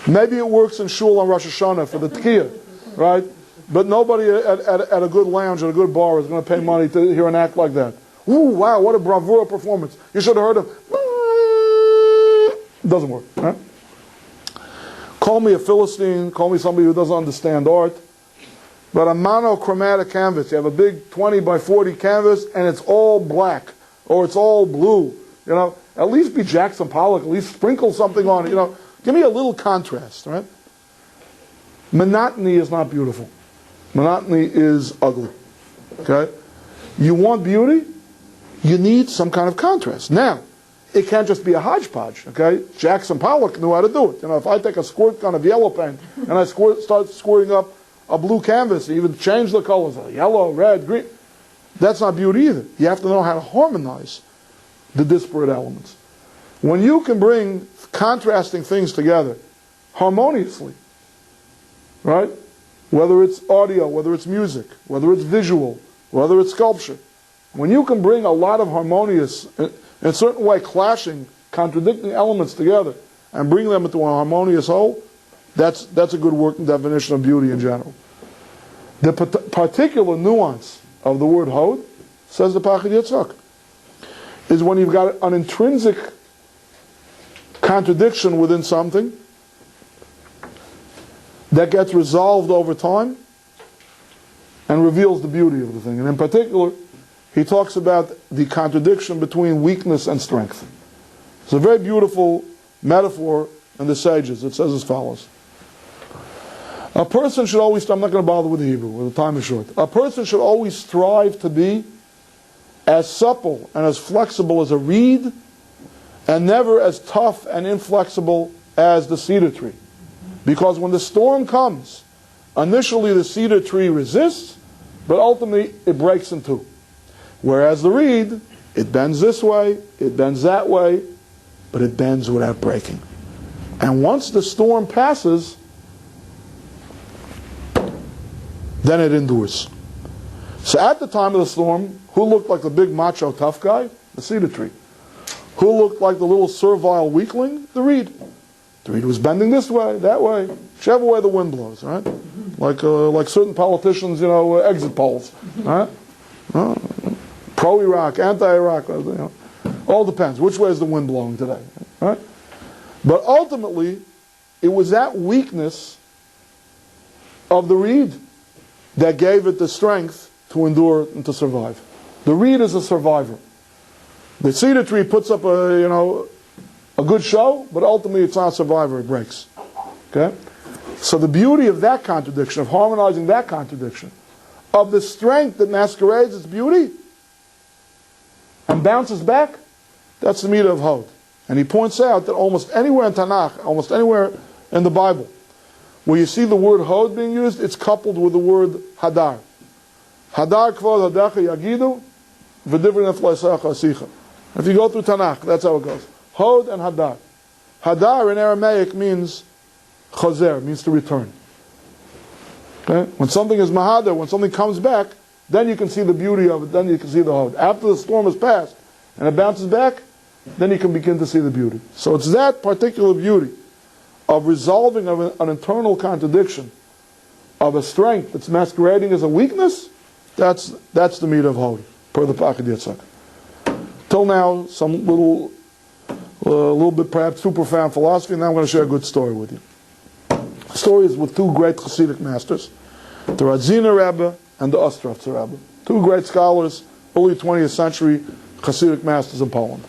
A: maybe it works in shul on Rosh Hashanah for the Tkiyah, right? But nobody at a good lounge, at a good bar, is going to pay money to hear an act like that. Ooh, wow, what a bravura performance. You should have heard him. It doesn't work, right? Call me a Philistine, call me somebody who doesn't understand art, but a monochromatic canvas, you have a big 20 by 40 canvas, and it's all black, or it's all blue, at least be Jackson Pollock, at least sprinkle something on it, give me a little contrast, right? Monotony is not beautiful. Monotony is ugly. Okay? You want beauty? You need some kind of contrast. Now, it can't just be a hodgepodge, okay? Jackson Pollock knew how to do it. You know, if I take a squirt gun of yellow paint and I start squirting up a blue canvas, even change the colors, yellow, red, green, that's not beauty either. You have to know how to harmonize the disparate elements. When you can bring contrasting things together harmoniously, right? Whether it's audio, whether it's music, whether it's visual, whether it's sculpture, when you can bring a lot of harmonious, in a certain way clashing, contradicting elements together and bring them into a harmonious whole, that's a good working definition of beauty in general. The particular nuance of the word hod, says the Pachid Yitzchak, is when you've got an intrinsic contradiction within something that gets resolved over time and reveals the beauty of the thing. And in particular, he talks about the contradiction between weakness and strength. It's a very beautiful metaphor in the sages. It says as follows. A person should always, I'm not going to bother with the Hebrew, the time is short. A person should always strive to be as supple and as flexible as a reed, and never as tough and inflexible as the cedar tree. Because when the storm comes, initially the cedar tree resists, but ultimately it breaks in two. Whereas the reed, it bends this way, it bends that way, but it bends without breaking. And once the storm passes, then it endures. So at the time of the storm, who looked like the big macho tough guy? The cedar tree. Who looked like the little servile weakling? The reed. The reed was bending this way, that way, whichever way the wind blows, right? Like certain politicians, exit polls, right? Pro-Iraq, anti-Iraq, all depends. Which way is the wind blowing today, right? But ultimately, it was that weakness of the reed that gave it the strength to endure and to survive. The reed is a survivor. The cedar tree puts up a good show, but ultimately it's not a survivor, it breaks. Okay? So the beauty of that contradiction, of harmonizing that contradiction, of the strength that masquerades its beauty and bounces back, that's the meter of hod. And he points out that almost anywhere in Tanakh, almost anywhere in the Bible, where you see the word hod being used, it's coupled with the word hadar. Hadar kvod hadacha yagidu, v'divrin efleisecha asicha. If you go through Tanakh, that's how it goes. Hod and hadar. Hadar in Aramaic means chazer, means to return. Okay? When something is mahadar, when something comes back, then you can see the beauty of it, then you can see the hod. After the storm has passed and it bounces back, then you can begin to see the beauty. So it's that particular beauty of resolving of an internal contradiction of a strength that's masquerading as a weakness, that's the meat of hod, per the Pachid Yitzchak. Till now, some little bit perhaps too profound philosophy, and now I'm going to share a good story with you. The story is with two great Hasidic masters, the Radziner Rabbi and the Ostrovtzer Rabbi. Two great scholars, early 20th century Hasidic masters in Poland.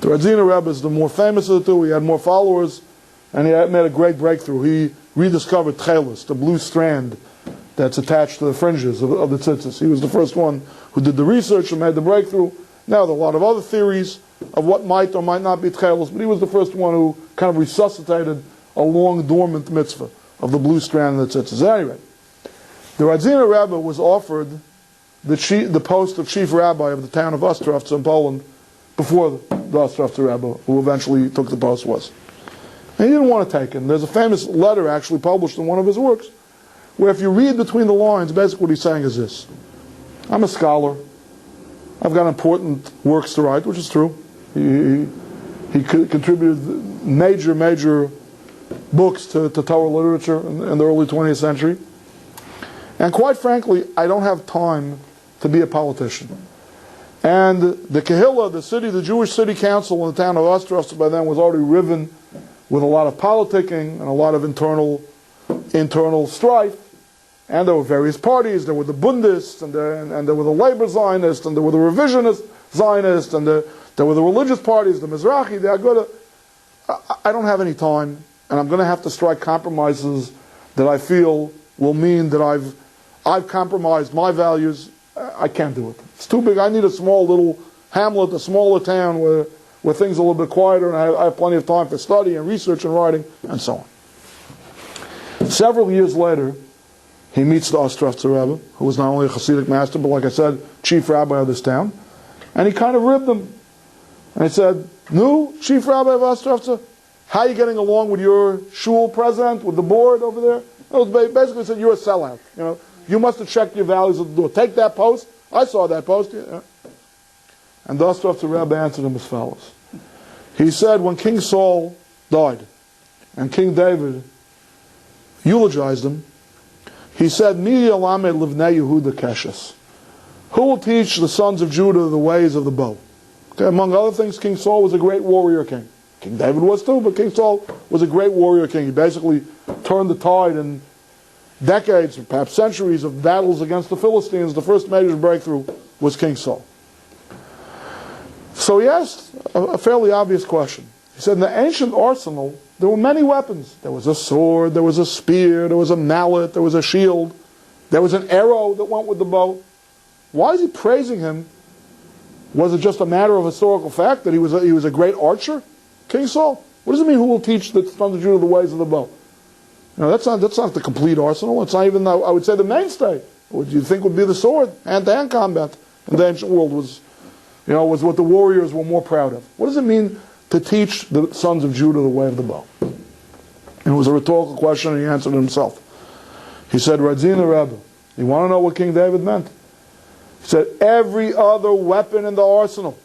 A: The Radziner Rabbi is the more famous of the two. He had more followers, and he had made a great breakthrough. He rediscovered tchelis, the blue strand that's attached to the fringes of the tzitzis. He was the first one who did the research and made the breakthrough. Now, there are a lot of other theories of what might or might not be tchelis, but he was the first one who kind of resuscitated a long dormant mitzvah of the blue strand of the tzitzis. Anyway, the Radziner Rabbi was offered the post of chief rabbi of the town of Ostrovtz in Poland before the Ostrovtzer Rabbi, who eventually took the post, was. And he didn't want to take it. And there's a famous letter actually published in one of his works, where if you read between the lines, basically what he's saying is this: I'm a scholar. I've got important works to write, which is true. He contributed major books to Torah literature in the early 20th century. And quite frankly, I don't have time to be a politician. And the Kehillah, the Jewish city council in the town of Ostrovtz by then was already riven with a lot of politicking and a lot of internal strife. And there were various parties. There were the Bundists, and there were the labor Zionists, and there were the revisionist Zionists, and there were the religious parties, the Mizrahi, the Aguda. I don't have any time, and I'm going to have to strike compromises that I feel will mean that I've compromised my values. I can't do it. It's too big. I need a small little hamlet, a smaller town where things are a little bit quieter, and I have plenty of time for study and research and writing and so on. Several years later, he meets the Ostrovtzer Rebbe, who was not only a Hasidic master, but like I said, chief rabbi of this town. And he kind of ribbed him. And he said, "Nu, chief rabbi of Ostrovtzer, how are you getting along with your shul president, with the board over there?" It was basically said, "You're a sellout. You know, you must have checked your values at the door. Take that post. I saw that post." Yeah. And the Ostrovtzer Rebbe answered him as follows. He said, when King Saul died, and King David eulogized him, he said, "Mi yalamed livnei Yehuda keshes." Who will teach the sons of Judah the ways of the bow? Okay, among other things, King Saul was a great warrior king. King David was too, but King Saul was a great warrior king. He basically turned the tide in decades, or perhaps centuries, of battles against the Philistines. The first major breakthrough was King Saul. So he asked a fairly obvious question. He said, in the ancient arsenal, there were many weapons. There was a sword, there was a spear, there was a mallet, there was a shield, there was an arrow that went with the bow. Why is he praising him? Was it just a matter of historical fact that he was a great archer, King Saul? What does it mean, who will teach the sons of Judah the ways of the bow? You know, that's not the complete arsenal. It's not even, I would say, the mainstay. What you think would be the sword, hand-to-hand combat in the ancient world was what the warriors were more proud of. What does it mean to teach the sons of Judah the way of the bow? And it was a rhetorical question, and he answered it himself. He said, Radzina Rabbi, you want to know what King David meant? He said, every other weapon in the arsenal,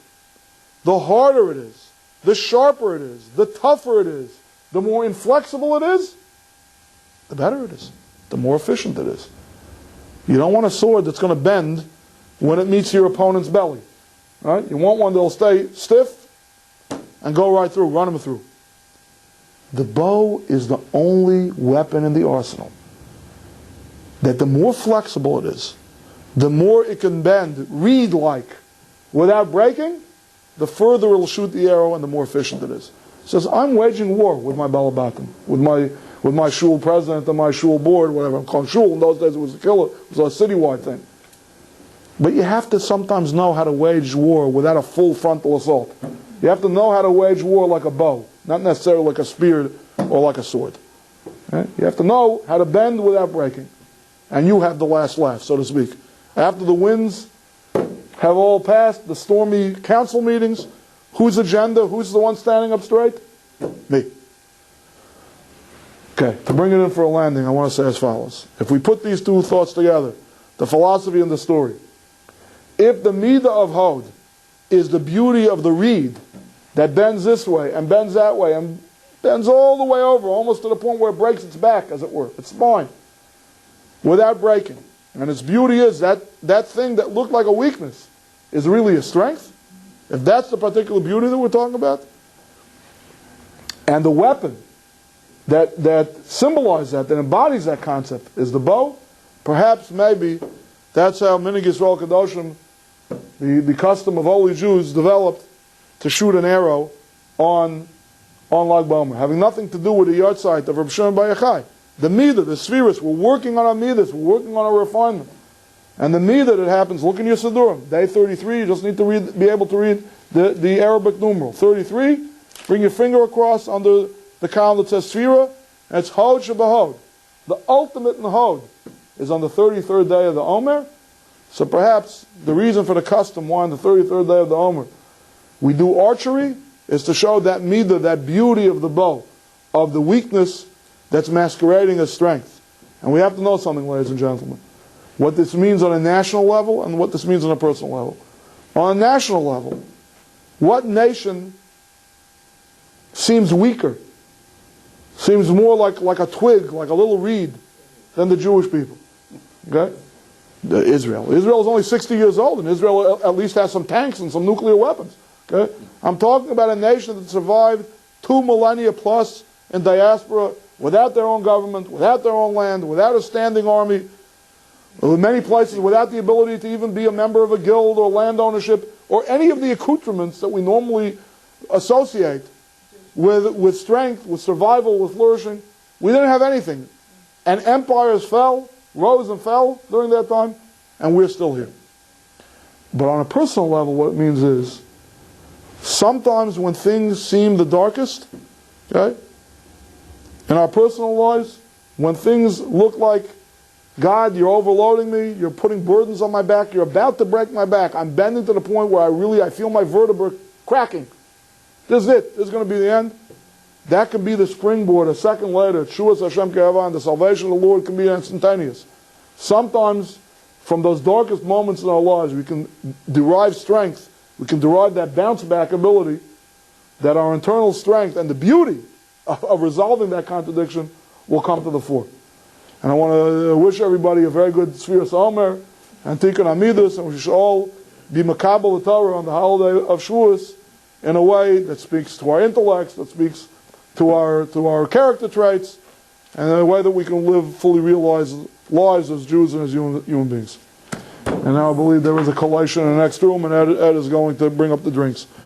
A: the harder it is, the sharper it is, the tougher it is, the more inflexible it is, the better it is, the more efficient it is. You don't want a sword that's going to bend when it meets your opponent's belly. Right? You want one that will stay stiff and go right through, run him through. The bow is the only weapon in the arsenal that the more flexible it is, the more it can bend reed-like without breaking, the further it will shoot the arrow and the more efficient it is. He says, I'm waging war with my balabatim, with my shul president and my shul board, whatever I'm calling shul. In those days it was a killer, it was a citywide thing. But you have to sometimes know how to wage war without a full frontal assault. You have to know how to wage war like a bow, not necessarily like a spear or like a sword. Right? You have to know how to bend without breaking. And you have the last laugh, so to speak. After the winds have all passed, the stormy council meetings, whose agenda, who's the one standing up straight? Me. Okay, to bring it in for a landing, I want to say as follows. If we put these two thoughts together, the philosophy and the story, if the midah of Hod is the beauty of the reed that bends this way and bends that way and bends all the way over, almost to the point where it breaks its back, as it were, its spine, without breaking, and its beauty is that thing that looked like a weakness is really a strength, if that's the particular beauty that we're talking about, and the weapon that symbolizes that embodies that concept is the bow, perhaps, maybe, that's how Minig Yisrael Kadoshim, the custom of holy Jews, developed to shoot an arrow on Lag BaOmer, having nothing to do with the yahrzeit of Reb Shimon Bar Yochai. The midah, the Sefirat, we're working on our midas, we're working on our refinement. And the midah that happens, look in your Siddurim, day 33, you just need to be able to read the Arabic numeral. 33, bring your finger across under the column that says Sefirat, and it's Hod Shebahod. The ultimate in Hod is on the 33rd day of the Omer. So perhaps the reason for the custom, why on the 33rd day of the Omer we do archery, is to show that midah, that beauty of the bow, of the weakness that's masquerading as strength. And we have to know something, ladies and gentlemen. What this means on a national level and what this means on a personal level. On a national level, what nation seems weaker, seems more like a twig, like a little reed, than the Jewish people? Okay? Israel. Israel is only 60 years old, and Israel at least has some tanks and some nuclear weapons. Okay? I'm talking about a nation that survived 2 millennia plus in diaspora, without their own government, without their own land, without a standing army, in many places without the ability to even be a member of a guild or land ownership, or any of the accoutrements that we normally associate with strength, with survival, with flourishing. We didn't have anything. And empires fell, rose and fell during that time, and we're still here. But on a personal level, what it means is, sometimes when things seem the darkest, okay, in our personal lives, when things look like, God, you're overloading me, you're putting burdens on my back, you're about to break my back, I'm bending to the point where I feel my vertebra cracking. This is it. This is going to be the end. That can be the springboard. A second later, Shuas Hashem Ke'evan, the salvation of the Lord can be instantaneous. Sometimes, from those darkest moments in our lives, we can derive strength. We can derive that bounce-back ability, that our internal strength and the beauty of resolving that contradiction will come to the fore. And I want to wish everybody a very good Sefirat HaOmer and Tikkun Amidus, and we should all be Makabel the Torah on the holiday of Schwartz in a way that speaks to our intellects, that speaks to our character traits, and in a way that we can live fully realized lives as Jews and as human beings. And now I believe there is a collation in the next room, and Ed is going to bring up the drinks.